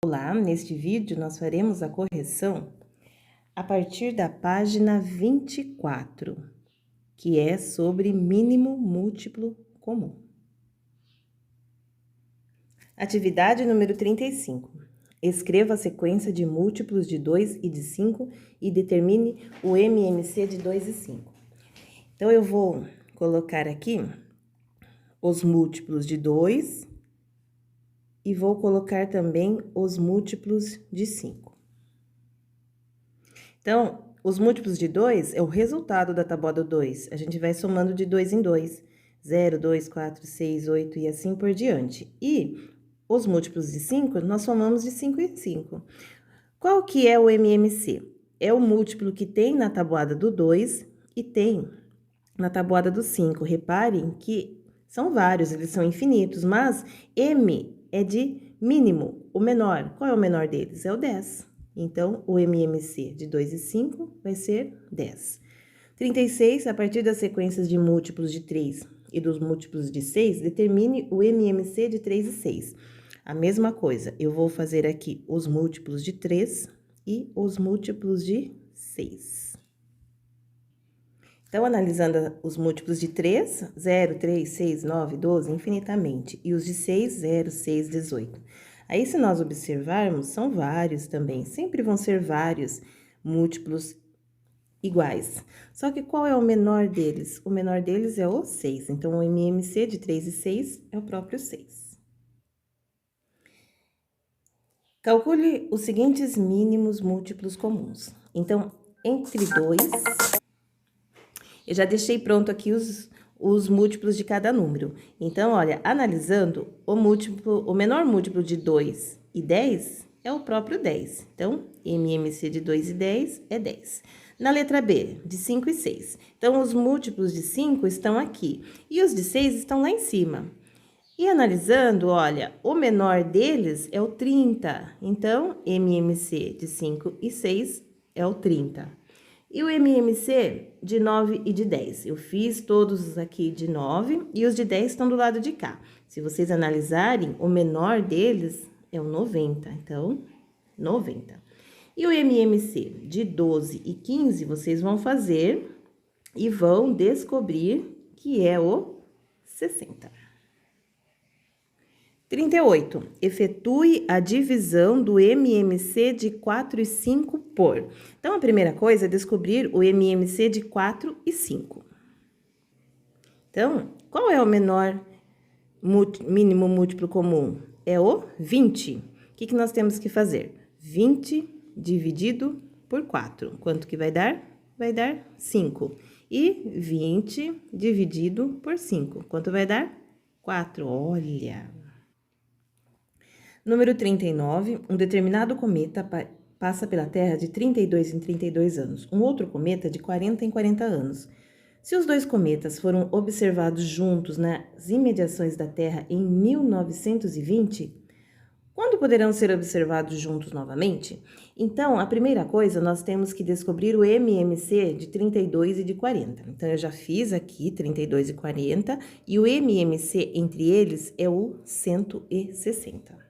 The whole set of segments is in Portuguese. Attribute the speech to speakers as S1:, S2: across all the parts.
S1: Olá, neste vídeo nós faremos a correção a partir da página 24, que é sobre mínimo múltiplo comum. Atividade número 35. Escreva a sequência de múltiplos de 2 e de 5 e determine o MMC de 2 e 5. Então, eu vou colocar aqui os múltiplos de 2 e vou colocar também os múltiplos de 5. Então, os múltiplos de 2 é o resultado da tabuada 2. A gente vai somando de 2 em 2. 0, 2, 4, 6, 8 e assim por diante. E os múltiplos de 5, nós somamos de 5 em 5. Qual que é o MMC? É o múltiplo que tem na tabuada do 2 e tem na tabuada do 5. Reparem que são vários, eles são infinitos, mas M é de mínimo, o menor. Qual é o menor deles? É o 10. Então, o MMC de 2 e 5 vai ser 10. 36, a partir das sequências de múltiplos de 3 e dos múltiplos de 6, determine o MMC de 3 e 6. A mesma coisa, eu vou fazer aqui os múltiplos de 3 e os múltiplos de 6. Então, analisando os múltiplos de 3, 0, 3, 6, 9, 12, infinitamente. E os de 6, 0, 6, 18. Aí, se nós observarmos, são vários também. Sempre vão ser vários múltiplos iguais. Só que qual é o menor deles? O menor deles é o 6. Então, o MMC de 3 e 6 é o próprio 6. Calcule os seguintes mínimos múltiplos comuns. Então, entre 2... Eu já deixei pronto aqui os múltiplos de cada número. Então, olha, analisando o menor múltiplo de 2 e 10 é o próprio 10. Então, MMC de 2 e 10 é 10. Na letra B, de 5 e 6. Então, os múltiplos de 5 estão aqui e os de 6 estão lá em cima. E analisando, olha, o menor deles é o 30. Então, MMC de 5 e 6 é o 30. E o MMC de 9 e de 10? Eu fiz todos aqui de 9 e os de 10 estão do lado de cá. Se vocês analisarem, o menor deles é o 90. Então, 90. E o MMC de 12 e 15, vocês vão fazer e vão descobrir que é o 60. 38. Efetue a divisão do MMC de 4 e 5 por. Então, a primeira coisa é descobrir o MMC de 4 e 5. Então, qual é o menor mínimo múltiplo comum? É o 20. O que nós temos que fazer? 20 dividido por 4. Quanto que vai dar? Vai dar 5. E 20 dividido por 5. Quanto vai dar? 4. Olha! Número 39, um determinado cometa passa pela Terra de 32 em 32 anos, um outro cometa de 40 em 40 anos. Se os dois cometas foram observados juntos nas imediações da Terra em 1920, quando poderão ser observados juntos novamente? Então, a primeira coisa, nós temos que descobrir o MMC de 32 e de 40. Então, eu já fiz aqui 32 e 40, e o MMC entre eles é o 160.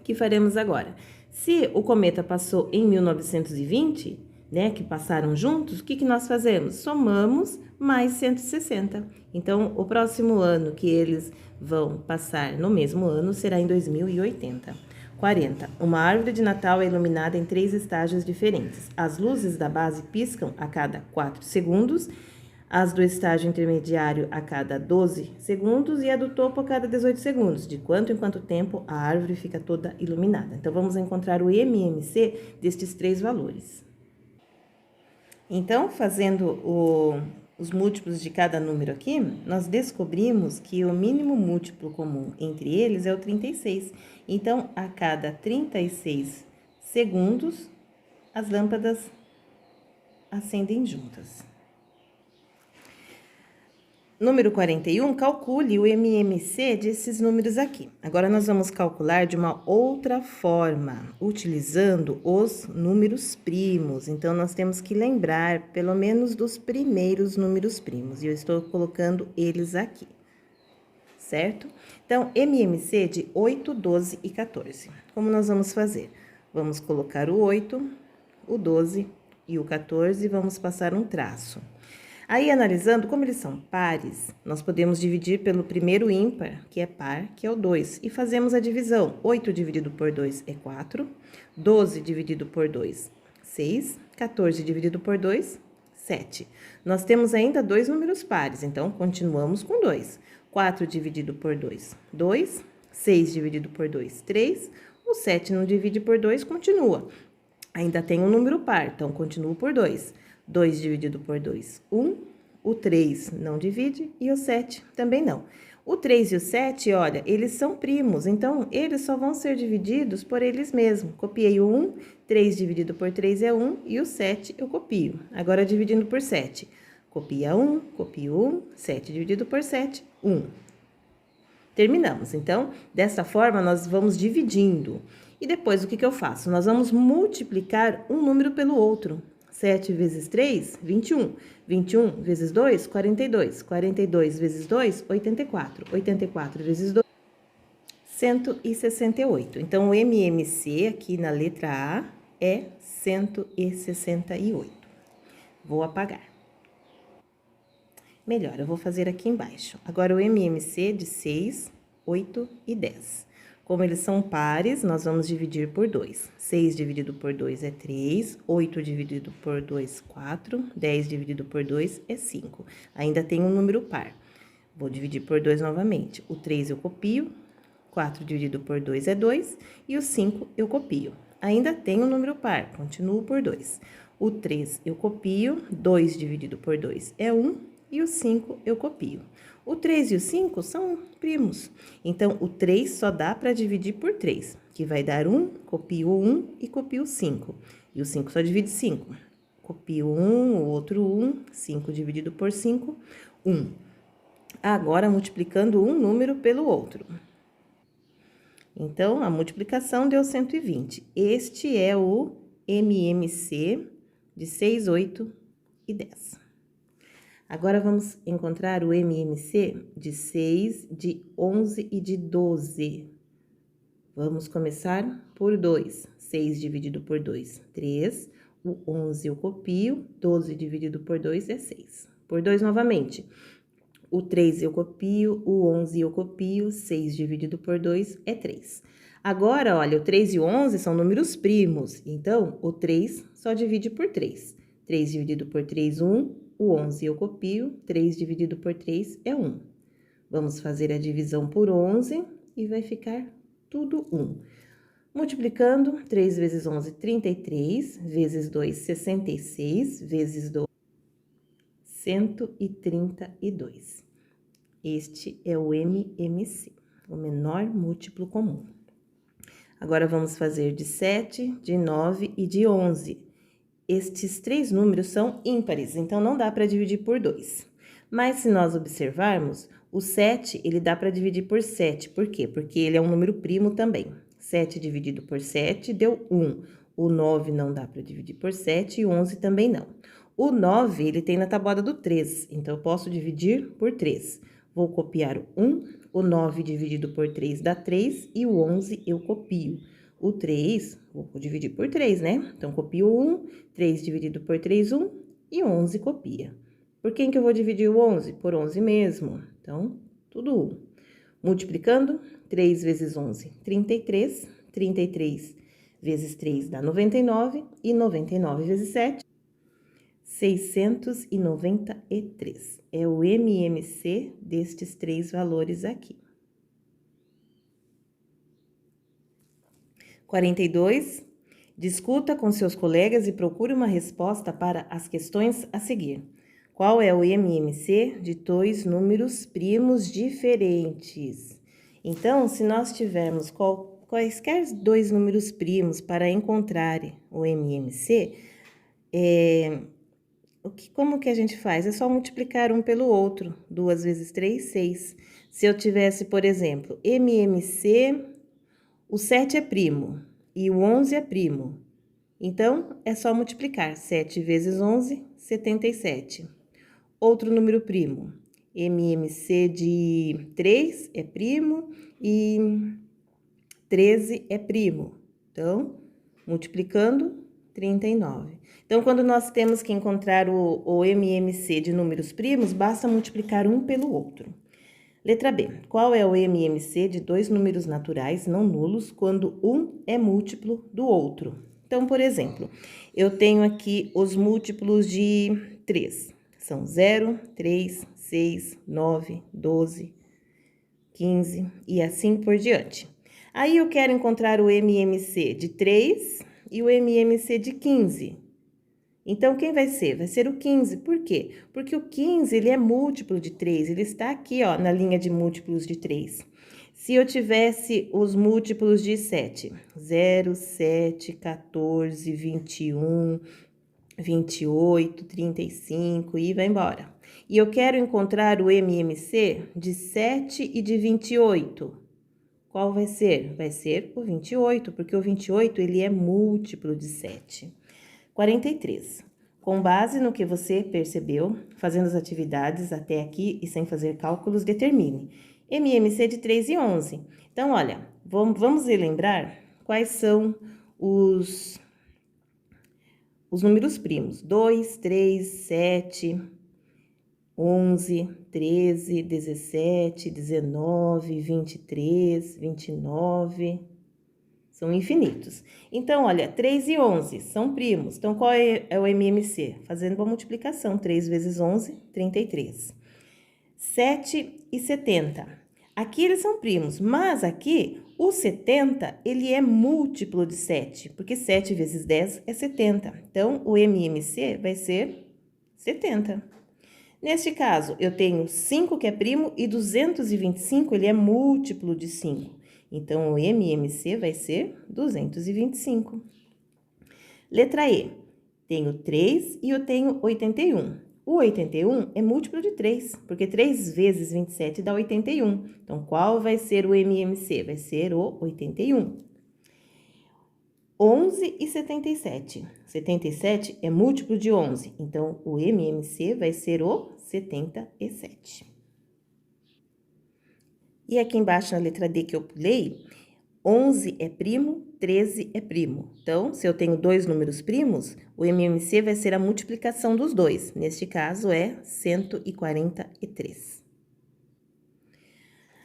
S1: Que faremos agora? Se o cometa passou em 1920, né, que passaram juntos, o que nós fazemos? Somamos mais 160. Então, o próximo ano que eles vão passar no mesmo ano será em 2080. 40. Uma árvore de Natal é iluminada em 3 estágios diferentes. As luzes da base piscam a cada 4 segundos, as do estágio intermediário a cada 12 segundos e a do topo a cada 18 segundos. De quanto em quanto tempo a árvore fica toda iluminada. Então, vamos encontrar o MMC destes 3 valores. Então, fazendo os múltiplos de cada número aqui, nós descobrimos que o mínimo múltiplo comum entre eles é o 36. Então, a cada 36 segundos, as lâmpadas acendem juntas. Número 41, calcule o MMC desses números aqui. Agora, nós vamos calcular de uma outra forma, utilizando os números primos. Então, nós temos que lembrar, pelo menos, dos primeiros números primos. E eu estou colocando eles aqui, certo? Então, MMC de 8, 12 e 14. Como nós vamos fazer? Vamos colocar o 8, o 12 e o 14 e vamos passar um traço. Aí, analisando, como eles são pares, nós podemos dividir pelo primeiro ímpar, que é par, que é o 2, e fazemos a divisão. 8 dividido por 2 é 4, 12 dividido por 2, 6, 14 dividido por 2, 7. Nós temos ainda dois números pares, então continuamos com 2. 4 dividido por 2, 2, 6 dividido por 2, 3, o 7 não divide por 2, continua. Ainda tem um número par, então continuo por 2. 2 dividido por 2, 1. O 3 não divide e o 7 também não. O 3 e o 7, olha, eles são primos, então eles só vão ser divididos por eles mesmos. Copiei o 1, 3 dividido por 3 é 1 e o 7 eu copio. Agora dividindo por 7. Copia 1, copio 1, 7 dividido por 7, 1. Terminamos. Então, dessa forma, nós vamos dividindo. E depois, o que eu faço? Nós vamos multiplicar um número pelo outro. 7 vezes 3, 21. 21 vezes 2, 42. 42 vezes 2, 84. 84 vezes 2, 168. Então, o MMC aqui na letra A é 168. Vou apagar. Melhor, eu vou fazer aqui embaixo. Agora, o MMC de 6, 8 e 10. Como eles são pares, nós vamos dividir por 2. 6 dividido por 2 é 3, 8 dividido por 2, 4, 10 dividido por 2 é 5. Ainda tem um número par. Vou dividir por 2 novamente. O 3 eu copio, 4 dividido por 2 é 2, e o 5 eu copio. Ainda tem um número par, continuo por 2. O 3 eu copio, 2 dividido por 2 é 1, e o 5 eu copio. O 3 e o 5 são primos, então o 3 só dá para dividir por 3, que vai dar 1, copio o 1 e copio o 5. E o 5 só divide 5. Copio 1, o outro 1, 5 dividido por 5, 1. Agora, multiplicando um número pelo outro. Então, a multiplicação deu 120. Este é o MMC de 6, 8 e 10. Agora, vamos encontrar o MMC de 6, de 11 e de 12. Vamos começar por 2. 6 dividido por 2, 3. O 11 eu copio, 12 dividido por 2 é 6. Por 2 novamente. O 3 eu copio, o 11 eu copio, 6 dividido por 2 é 3. Agora, olha, o 3 e o 11 são números primos, então o 3 só divide por 3. 3 dividido por 3, 1. O 11 eu copio, 3 dividido por 3 é 1. Vamos fazer a divisão por 11 e vai ficar tudo 1. Multiplicando, 3 vezes 11, 33, vezes 2, 66, vezes 2, 132. Este é o MMC, o menor múltiplo comum. Agora, vamos fazer de 7, de 9 e de 11. Estes três números são ímpares, então não dá para dividir por 2. Mas se nós observarmos, o 7, ele dá para dividir por 7. Por quê? Porque ele é um número primo também. 7 dividido por 7 deu 1. O 9 não dá para dividir por 7 e o 11 também não. O 9, ele tem na tabuada do 3, então eu posso dividir por 3. Vou copiar o 1, o 9 dividido por 3 dá 3 e o 11 eu copio. O 3, vou dividir por 3, né? Então, copio 1, 3 dividido por 3, 1, e 11 copia. Por quem que eu vou dividir o 11? Por 11 mesmo. Então, tudo 1. Multiplicando, 3 vezes 11, 33. 33 vezes 3 dá 99. E 99 vezes 7, 693. É o MMC destes três valores aqui. 42. Discuta com seus colegas e procure uma resposta para as questões a seguir. Qual é o MMC de dois números primos diferentes? Então, se nós tivermos quaisquer dois números primos para encontrar o MMC, como que a gente faz? É só multiplicar um pelo outro. 2 vezes 3, 6. Se eu tivesse, por exemplo, MMC... O 7 é primo e o 11 é primo. Então, é só multiplicar. 7 vezes 11, 77. Outro número primo. MMC de 3 é primo e 13 é primo. Então, multiplicando, 39. Então, quando nós temos que encontrar o MMC de números primos, basta multiplicar um pelo outro. Letra B. Qual é o MMC de dois números naturais não nulos quando um é múltiplo do outro? Então, por exemplo, eu tenho aqui os múltiplos de 3. São 0, 3, 6, 9, 12, 15 e assim por diante. Aí eu quero encontrar o MMC de 3 e o MMC de 15. Então, quem vai ser? Vai ser o 15. Por quê? Porque o 15, ele é múltiplo de 3. Ele está aqui, ó, na linha de múltiplos de 3. Se eu tivesse os múltiplos de 7, 0, 7, 14, 21, 28, 35 e vai embora. E eu quero encontrar o MMC de 7 e de 28. Qual vai ser? Vai ser o 28, porque o 28, ele é múltiplo de 7. 43. Com base no que você percebeu, fazendo as atividades até aqui e sem fazer cálculos, determine. MMC de 3 e 11. Então, olha, vamos relembrar quais são os números primos. 2, 3, 7, 11, 13, 17, 19, 23, 29... São infinitos. Então, olha, 3 e 11 são primos. Então, qual é o MMC? Fazendo uma multiplicação, 3 vezes 11, 33. 7 e 70. Aqui eles são primos, mas aqui o 70, ele é múltiplo de 7, porque 7 vezes 10 é 70. Então, o MMC vai ser 70. Neste caso, eu tenho 5 que é primo e 225, ele é múltiplo de 5. Então, o MMC vai ser 225. Letra E. Tenho 3 e eu tenho 81. O 81 é múltiplo de 3, porque 3 vezes 27 dá 81. Então, qual vai ser o MMC? Vai ser o 81. 11 e 77. 77 é múltiplo de 11, então o MMC vai ser o 77. E aqui embaixo na letra D que eu pulei, 11 é primo, 13 é primo. Então, se eu tenho dois números primos, o MMC vai ser a multiplicação dos dois. Neste caso, é 143.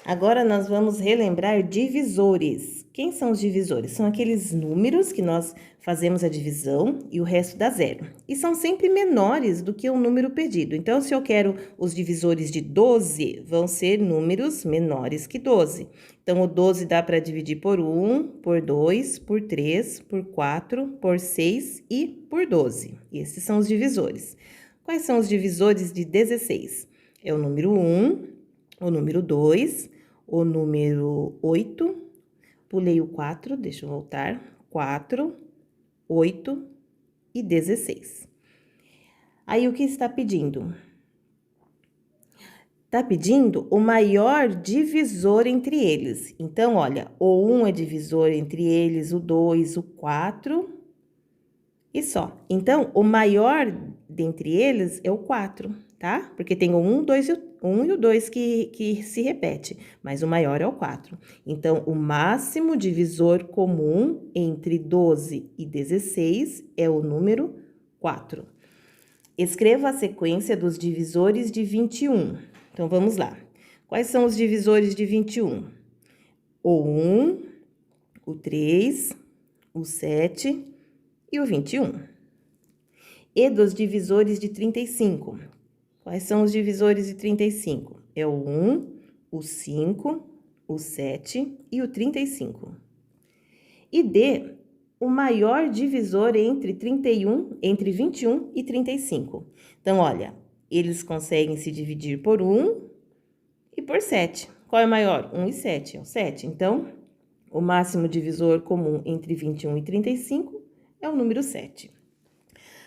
S1: Agora, nós vamos relembrar divisores. Quem são os divisores? São aqueles números que nós fazemos a divisão e o resto dá zero. E são sempre menores do que o número pedido. Então, se eu quero os divisores de 12, vão ser números menores que 12. Então, o 12 dá para dividir por 1, por 2, por 3, por 4, por 6 e por 12. Esses são os divisores. Quais são os divisores de 16? É o número 1, o número 2, o número 8, pulei o 4, deixa eu voltar, 4, 8 e 16. Aí, o que está pedindo? Está pedindo o maior divisor entre eles. Então, olha, o 1 é divisor entre eles, o 2, o 4 e só. Então, o maior dentre eles é o 4, tá? Porque tem o 1, 2 e o 1 e o 2 que se repete, mas o maior é o 4. Então, o máximo divisor comum entre 12 e 16 é o número 4. Escreva a sequência dos divisores de 21. Então, vamos lá. Quais são os divisores de 21? O 1, o 3, o 7 e o 21. E dos divisores de 35? Quais são os divisores de 35? É o 1, o 5, o 7 e o 35. E D, o maior divisor entre 21 e 35. Então, olha, eles conseguem se dividir por 1 e por 7. Qual é o maior? 1 e 7, é o 7. Então, o máximo divisor comum entre 21 e 35 é o número 7.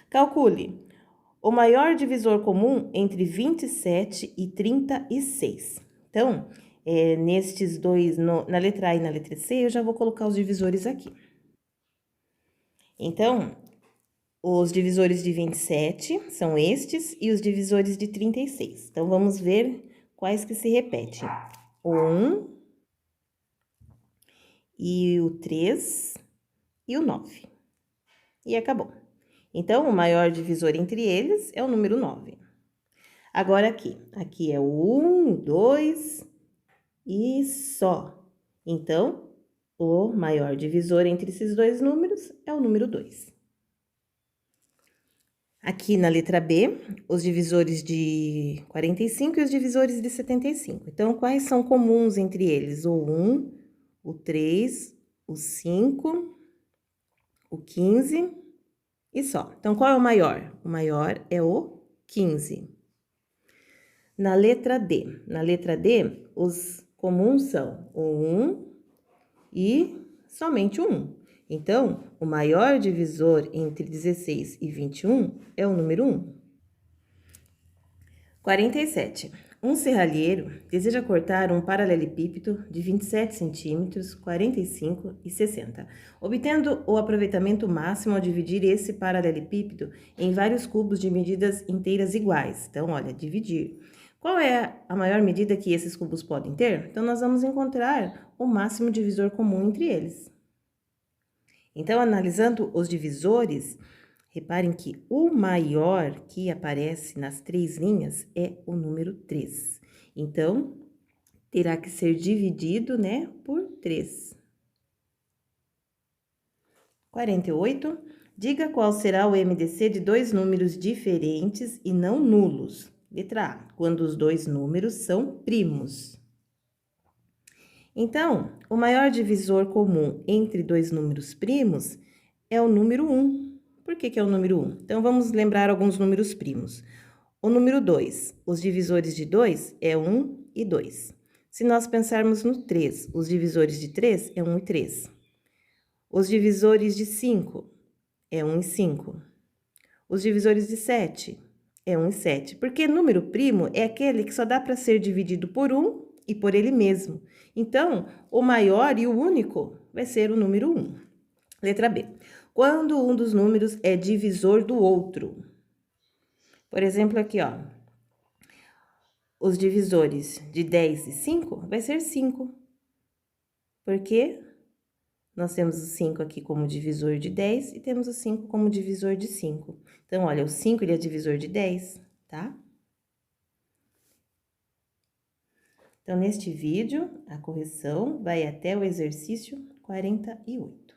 S1: Calcule o maior divisor comum entre 27 e 36. Então, nestes dois, na letra A e na letra C, eu já vou colocar os divisores aqui. Então, os divisores de 27 são estes e os divisores de 36. Então, vamos ver quais que se repetem? O 1 e o 3 e o 9. E acabou. Então, o maior divisor entre eles é o número 9. Agora aqui é o 1, 2 e só. Então, o maior divisor entre esses dois números é o número 2. Aqui na letra B, os divisores de 45 e os divisores de 75. Então, quais são comuns entre eles? O 1, o 3, o 5, o 15 e só. Então, qual é o maior? O maior é o 15. Na letra D, os comuns são o 1 e somente o 1. Então, o maior divisor entre 16 e 21 é o número 1. 47. Um serralheiro deseja cortar um paralelepípedo de 27 centímetros, 45 e 60, obtendo o aproveitamento máximo ao dividir esse paralelepípedo em vários cubos de medidas inteiras iguais. Então, olha, dividir. Qual é a maior medida que esses cubos podem ter? Então, nós vamos encontrar o máximo divisor comum entre eles. Então, analisando os divisores, reparem que o maior que aparece nas 3 linhas é o número 3. Então, terá que ser dividido, né, por 3. 48. Diga qual será o MDC de dois números diferentes e não nulos. Letra A, quando os dois números são primos. Então, o maior divisor comum entre dois números primos é o número 1. Por que é o número 1? Então, vamos lembrar alguns números primos. O número 2, os divisores de 2 é 1 e 2. Se nós pensarmos no 3, os divisores de 3 é 1 e 3. Os divisores de 5 é 1 e 5. Os divisores de 7 é 1 e 7. Porque número primo é aquele que só dá para ser dividido por 1 e por ele mesmo. Então, o maior e o único vai ser o número 1. Letra B. Quando um dos números é divisor do outro. Por exemplo, aqui, ó. Os divisores de 10 e 5 vai ser 5. Porque nós temos o 5 aqui como divisor de 10 e temos o 5 como divisor de 5. Então, olha, o 5 ele é divisor de 10, tá? Então, neste vídeo, a correção vai até o exercício 48.